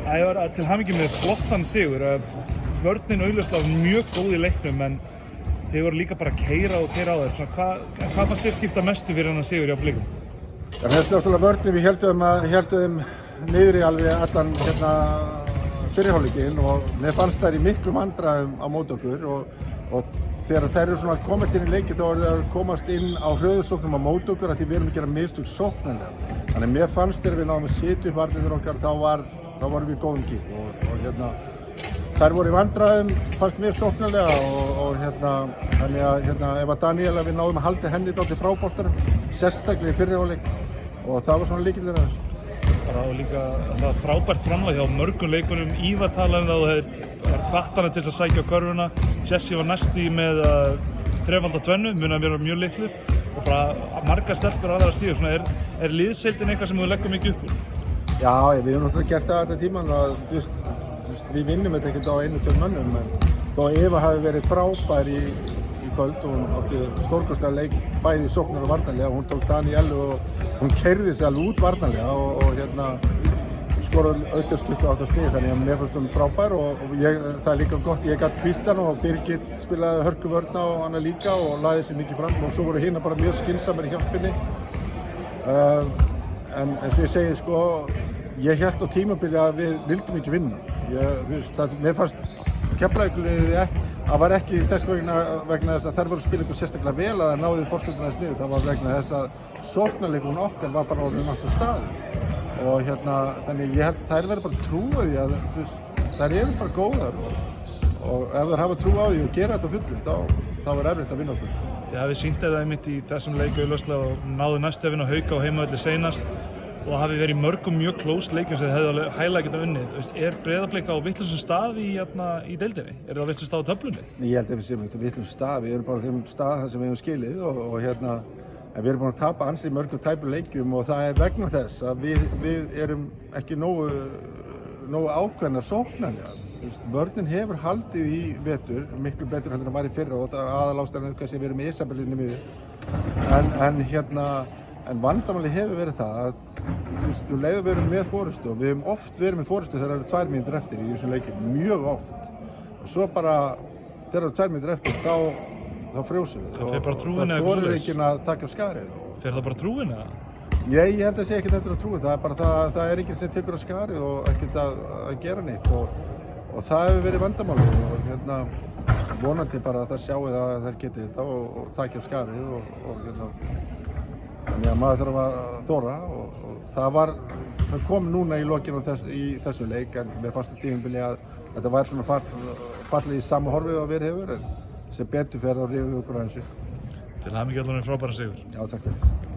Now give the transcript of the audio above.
Ævar, til hamingju með flottan sigur. Vörnin augljóslega mjög góð í leiknum en þið voru líka bara að keyra á þér. Hvað fannst þér skipta mestu fyrir hann sigur hjá Blikum? Það er náttúrulega vörnin, við héldum niður í alveg allan fyrirhálfleikinn og mér fannst þær í miklum vandræðum á móti okkur og þegar þær eru svona komast inn í leiki þá eru þær komast inn á hröðusóknum á móti okkur af því við erum að gera mistök sóknarlega. Þannig mér fannst þegar við náðum að sitja upp varnirnar okkar þá vorum við í góðum gír og þær voru í vandræðum fannst mér sóknarlega og þannig að ef að Daniela við náðum að halda henni dálítið frá boltanum, sérstaklega í fyrrihálfleik og það var svona lykillinn að þessu. Og líka það frábært framlag hjá mörgum leikunum. Ívar talaði um það og hvatt hana til að sækja á körfuna. Jessie var næstu í með þrefalda tvennu, munaði mér mjög litlu og bara margar stelpur aðra stíður. Er liðsheildin eitthvað sem þú leggur mikið upp úr? Já, við höfum náttúrulega gert það þetta tíman og við vinnum þetta ekkert á 1-2 mönnum en þó Eva hafi verið frábær í kvöld og hún átti stórkostlega leik bæði sóknar og varnarlega. Hún tók Danielu og hún keyrði sig alveg út varnarlega og skoraði aukast 28 stig þannig að mér fannst hún frábær og það er líka gott, ég gat hvílt hann og Birgit spilaði hörkuvörna og hana líka og lagði sig mikið fram og svo voru hina bara mjög skynsamir í hjálpinni. En eins og ég segi ég hélt á tímabili að við vildum ekki vinna. Mér fannst Keflavíkurliðið það var ekki þess vegna þess að þær voru að spila ykkur sérstaklega vel að það náði fórskotuna þess niður. Það var vegna þess að sóknarleikurinn okkar var bara orðinn allt á staðinn. Og þannig ég held þær verður bara trúa því að þær eru bara góðar og ef þær hafa trú á því og gera þetta fullu þá er erfitt að vinna okkur. Þið hafið sýnt það einmitt í þessum leik augljóslega og náðu næstu að vinna Hauka á heimavelli seinast og hafið verið í mörgum mjög close leikjum sem þið hefðu alveg hæglega getað unnið. Er Breiðablik á vitlausum stað í deildinni? Er það á vitlausum stað á töflunni? Ég held að við séum ekkert á vitlausum stað. Við erum bara á þeim stað þar sem við hefum skilið en við erum búin að tapa ansi mörgum tæpum leikjum og það er vegna þess að við erum ekki nógu ákveðnar sóknarlega. Vörnin hefur haldið í vetur miklu betur en var í fyrra og það aðalástæðan er kannski að við erum í Isabellinni miður. En vandamáli hefur verið það að leiðum við erum með forystu og við hefum oft verið með forystu þegar það eru 2 mínútur eftir í þessum leikjum, mjög oft. Og svo bara þegar það eru 2 mínútur eftir þá frjósum við og það þorir ekki að taka af skarið. Fer það bara trúin eða? Ég held að sé ekkert eftir að trúin, það er bara það er enginn sem tekur af skarið og ekkert að gera neitt og það hefur verið vandamáli og vonandi bara að það sjáu að þær geti þetta og taki af skarið þannig að maður þarf að þora og það kom núna í lokinu í þessu leik en mér fannst tímabili að þetta væri svona fallið í sama horfið að verið hefur en sem betur fer þá rífum við okkur aðeins upp. Til hamingju allan með frábæran sigur. Já, takk fyrir.